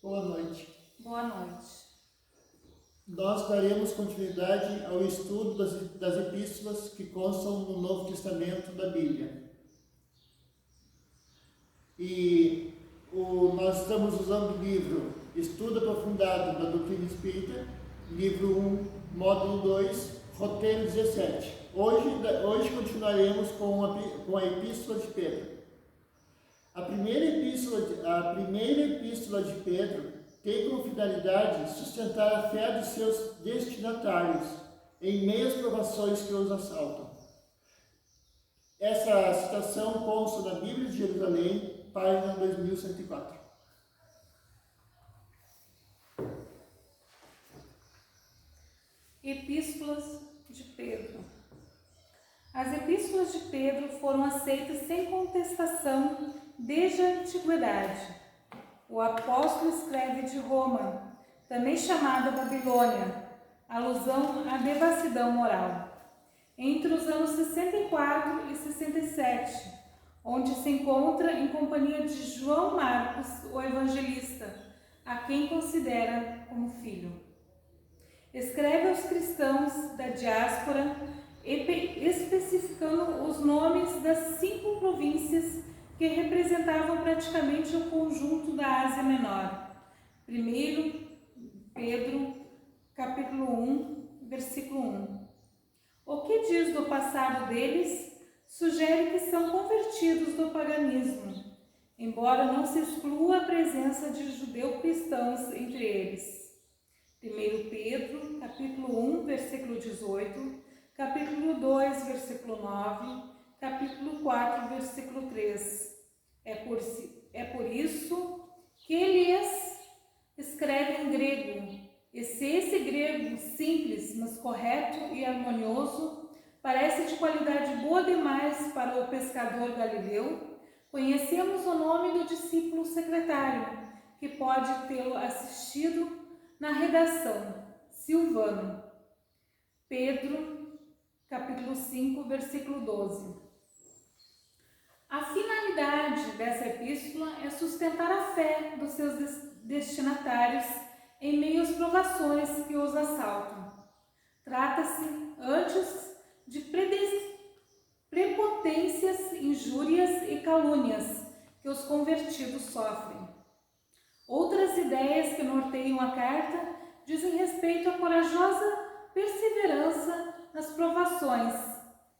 Boa noite. Boa noite. Nós daremos continuidade ao estudo das epístolas que constam no Novo Testamento da Bíblia. E nós estamos usando o livro Estudo Aprofundado da Doutrina Espírita, livro 1, módulo 2, roteiro 17. Hoje continuaremos com a Epístola de Pedro. A primeira epístola de Pedro tem como finalidade sustentar a fé dos seus destinatários em meio às provações que os assaltam. Essa citação consta na Bíblia de Jerusalém, página 2104. Epístolas de Pedro. As epístolas de Pedro foram aceitas sem contestação desde a antiguidade. O apóstolo escreve de Roma, também chamada Babilônia, alusão à devassidão moral, entre os anos 64 e 67, onde se encontra em companhia de João Marcos, o evangelista, a quem considera como filho. Escreve aos cristãos da diáspora, especificando os nomes das 5 províncias que representavam praticamente o conjunto da Ásia Menor. 1 Pedro, capítulo 1, versículo 1. O que diz do passado deles sugere que são convertidos do paganismo, embora não se exclua a presença de judeu-cristãos entre eles. 1 Pedro, capítulo 1, versículo 18, capítulo 2, versículo 9, capítulo 4, versículo 3. É por isso que Elias escreve em grego, e se esse grego simples, mas correto e harmonioso parece de qualidade boa demais para o pescador galileu, conhecemos o nome do discípulo secretário, que pode tê-lo assistido na redação, Silvano. Pedro, capítulo 5, versículo 12. A finalidade dessa epístola é sustentar a fé dos seus destinatários em meio às provações que os assaltam. Trata-se, antes, de prepotências, injúrias e calúnias que os convertidos sofrem. Outras ideias que norteiam a carta dizem respeito à corajosa perseverança nas provações,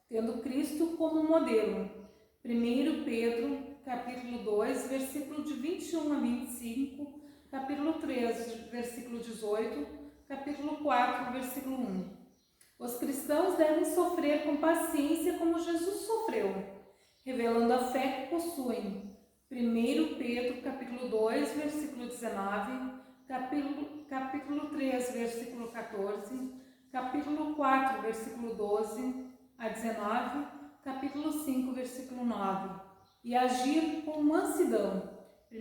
tendo Cristo como modelo. 1 Pedro, capítulo 2, versículo de 21 a 25, capítulo 3, versículo 18, capítulo 4, versículo 1. Os cristãos devem sofrer com paciência como Jesus sofreu, revelando a fé que possuem. 1 Pedro, capítulo 2, versículo 19, capítulo 3, versículo 14, capítulo 4, versículo 12 a 19, capítulo 5, versículo 9, e agir com mansidão. 1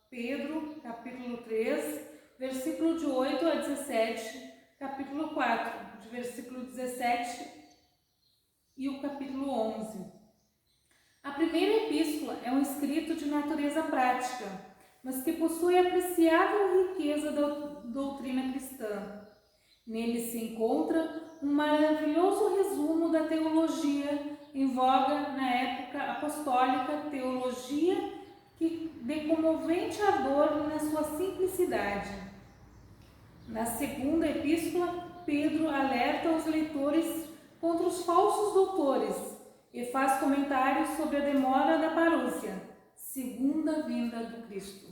Pedro, capítulo 3, versículo de 8 a 17, capítulo 4, de versículo 17 e o capítulo 11. A primeira epístola é um escrito de natureza prática, mas que possui apreciável riqueza da doutrina cristã. Nele se encontra um maravilhoso resumo da teologia em voga na época apostólica, teologia de comovente ardor na sua simplicidade. Na segunda epístola, Pedro alerta os leitores contra os falsos doutores e faz comentários sobre a demora da parúcia, segunda vinda do Cristo.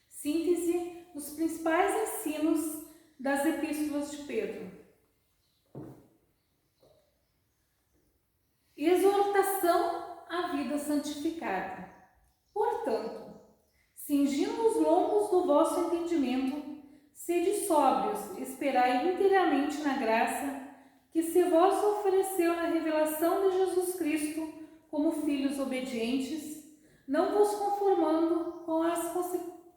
Síntese dos principais ensinos das epístolas de Pedro. Exortação à vida santificada. Portanto, cingindo os lombos do vosso entendimento, sede sóbrios, esperai inteiramente na graça que se vos ofereceu na revelação de Jesus Cristo como filhos obedientes, não vos conformando com as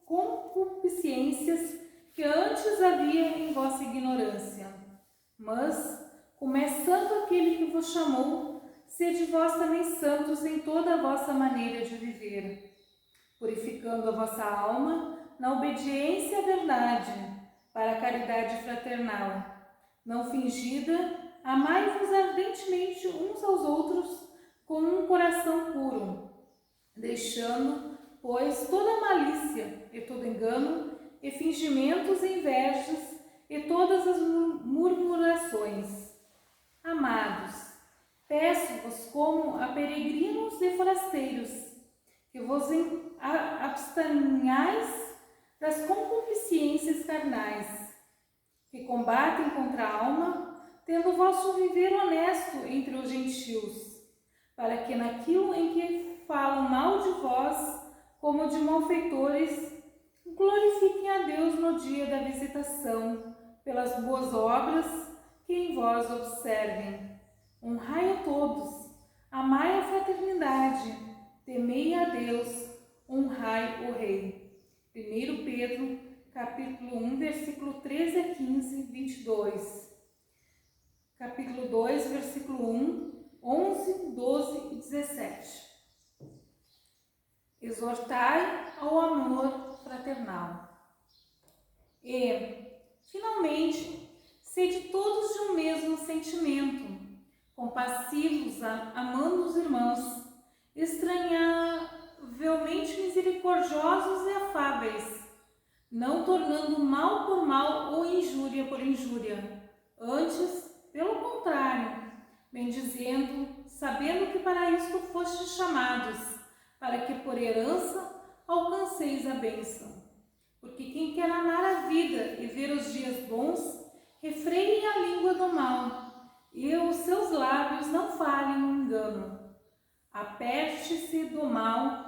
concupiscências que antes havia em vossa ignorância. Mas, como é santo aquele que vos chamou, sede vós também santos em toda a vossa maneira de viver, purificando a vossa alma na obediência à verdade, para a caridade fraternal. Não fingida, amai-vos ardentemente uns aos outros com um coração puro, deixando, pois, toda malícia e todo engano, e fingimentos e invejas, e todas as murmurações. Amados, peço-vos como a peregrinos e forasteiros, que vos abstenhais das concupiscências carnais, que combatem contra a alma, tendo o vosso viver honesto entre os gentios, para que naquilo em que falam mal de vós, como de malfeitores, glorifiquem a Deus no dia da visitação, pelas boas obras que em vós observem. Honrai a todos, amai a fraternidade, temei a Deus, honrai o Rei. 1 Pedro, capítulo 1, versículo 13 a 15, 22. Capítulo 2, versículo 1, 11, 12 e 17. Exortai ao amor fraternal. E, finalmente, sede todos de um mesmo sentimento, compassivos, amando os irmãos, estranhavelmente misericordiosos e afáveis, não tornando mal por mal ou injúria por injúria. Antes, pelo contrário, bendizendo, sabendo que para isto fostes chamados, para que por herança alcanceis a bênção. Porque quem quer amar a vida e ver os dias bons, refreie a língua do mal, e os seus lábios não falem um engano. Aparte-se do mal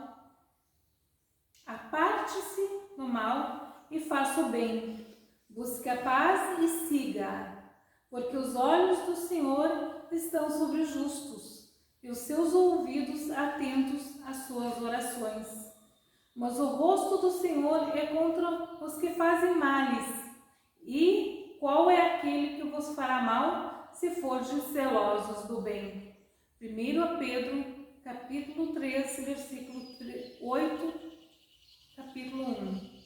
e faça o bem. Busque a paz e siga, porque os olhos do Senhor estão sobre os justos, e os seus ouvidos atentos às suas orações. Mas o rosto do Senhor é contra os que fazem males. E qual é aquele que vos fará mal, se fordes zelosos do bem? 1 Pedro, capítulo 3, versículo 8, capítulo 1.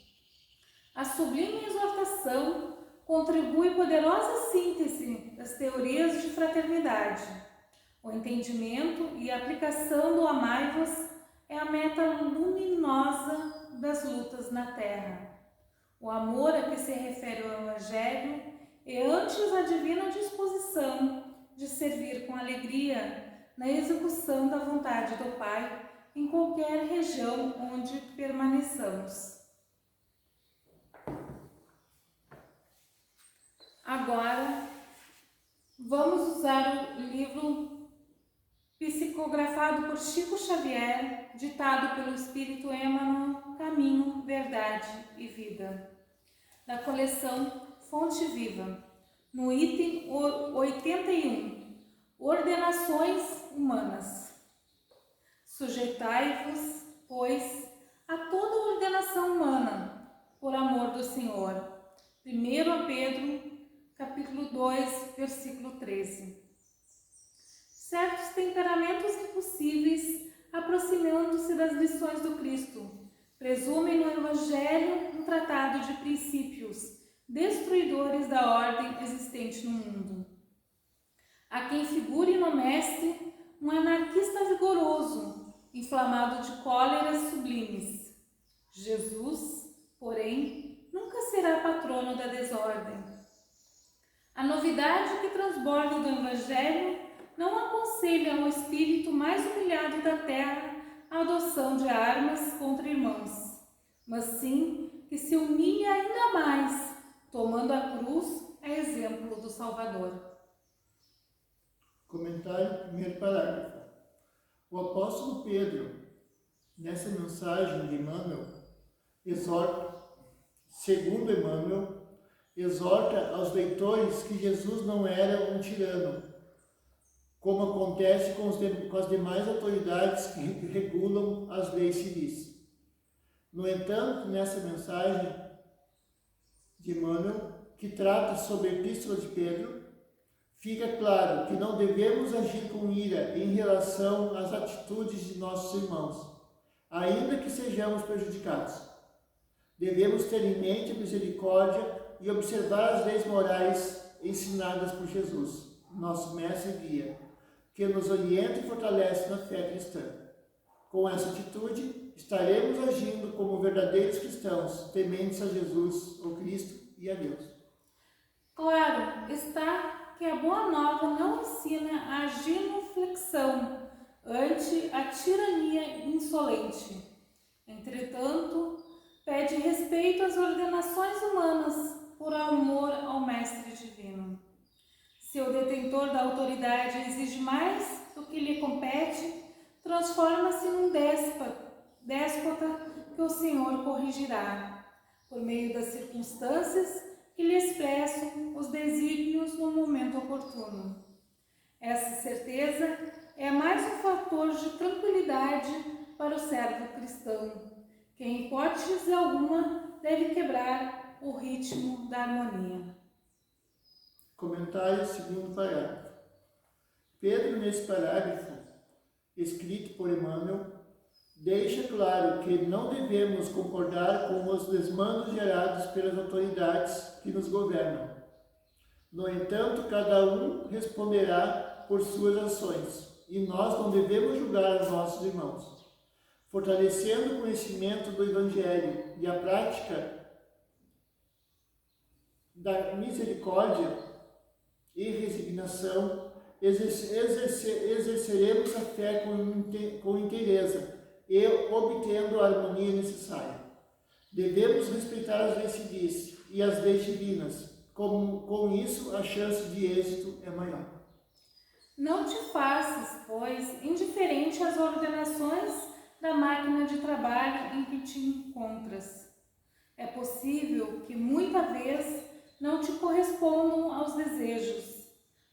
A sublime exortação contribui poderosa síntese das teorias de fraternidade. O entendimento e a aplicação do amai-vos é a meta luminosa das lutas na terra. O amor a que se refere o Evangelho é antes a divina disposição de servir com alegria na execução da vontade do Pai em qualquer região onde permaneçamos. Agora, vamos usar o livro psicografado por Chico Xavier, ditado pelo Espírito Emmanuel, Caminho, Verdade e Vida, da coleção Fonte Viva, no item 81, Ordenações Humanas. Sujeitai-vos, pois, a toda ordenação humana, por amor do Senhor. 1 Pedro, capítulo 2, versículo 13. Certos temperamentos impossíveis, aproximando-se das lições do Cristo, presumem no Evangelho um tratado de princípios destruidores da ordem existente no mundo. Há quem figure no Mestre um anarquista vigoroso, inflamado de cóleras sublimes. Jesus, porém, nunca será patrono da desordem. A novidade que transborda do Evangelho não aconselha ao espírito mais humilhado da terra a adoção de armas contra irmãos, mas sim que se humilha ainda mais, tomando a cruz a exemplo do Salvador. Comentário, primeiro parágrafo. O apóstolo Pedro, nessa mensagem de Emmanuel, segundo Emmanuel, exorta aos leitores que Jesus não era um tirano, como acontece com as demais autoridades que regulam as leis civis. No entanto, nessa mensagem de Emmanuel, que trata sobre a Epístola de Pedro, fica claro que não devemos agir com ira em relação às atitudes de nossos irmãos, ainda que sejamos prejudicados. Devemos ter em mente a misericórdia e observar as leis morais ensinadas por Jesus, nosso mestre e guia, que nos orienta e fortalece na fé cristã. Com essa atitude, estaremos agindo como verdadeiros cristãos, tementes a Jesus, o Cristo e a Deus. Claro está que a Boa Nova não ensina a genuflexão ante a tirania insolente. Entretanto, pede respeito às ordenações humanas por amor ao Mestre Divino. Se o detentor da autoridade exige mais do que lhe compete, transforma-se num déspota que o Senhor corrigirá, por meio das circunstâncias que lhe expressam os desígnios no momento oportuno. Essa certeza é mais um fator de tranquilidade para o servo cristão, que em hipótese alguma deve quebrar o ritmo da harmonia. Comentário, segundo parágrafo. Pedro, nesse parágrafo, escrito por Emmanuel, deixa claro que não devemos concordar com os desmandos gerados pelas autoridades que nos governam. No entanto, cada um responderá por suas ações, e nós não devemos julgar os nossos irmãos. Fortalecendo o conhecimento do Evangelho e a prática da misericórdia e resignação, exerceremos a fé com inteireza e obtendo a harmonia necessária. Devemos respeitar as leis civis e as leis divinas. Com isso, a chance de êxito é maior. Não te faças, pois, indiferente às ordenações da máquina de trabalho em que te encontras. É possível que muita vez não te correspondam aos desejos,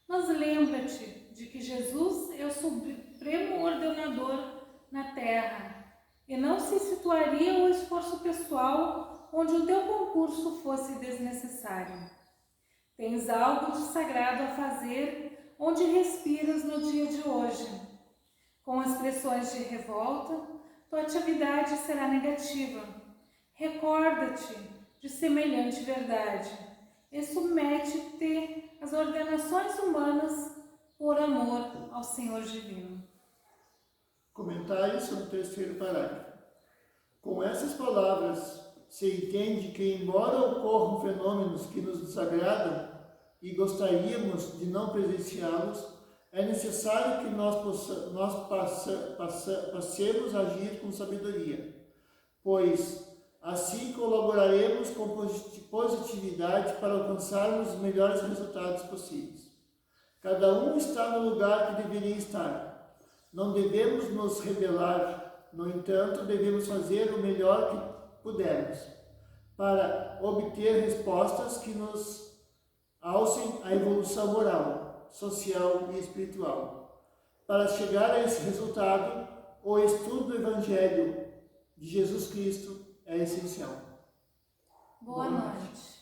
mas lembra-te de que Jesus é o supremo ordenador na terra, e não se situaria o esforço pessoal onde o teu concurso fosse desnecessário. Tens algo de sagrado a fazer onde respiras no dia de hoje. Com expressões de revolta, tua atividade será negativa. Recorda-te de semelhante verdade e submete-te às ordenações humanas por amor ao Senhor Divino. Comentário sobre o terceiro parágrafo. Com essas palavras, se entende que, embora ocorram fenômenos que nos desagradam e gostaríamos de não presenciá-los, é necessário que nós passemos a agir com sabedoria, pois assim colaboraremos com positividade para alcançarmos os melhores resultados possíveis. Cada um está no lugar que deveria estar. Não devemos nos rebelar, no entanto, devemos fazer o melhor que pudermos para obter respostas que nos alcem à evolução moral, social e espiritual. Para chegar a esse resultado, o estudo do Evangelho de Jesus Cristo é essencial. Boa noite.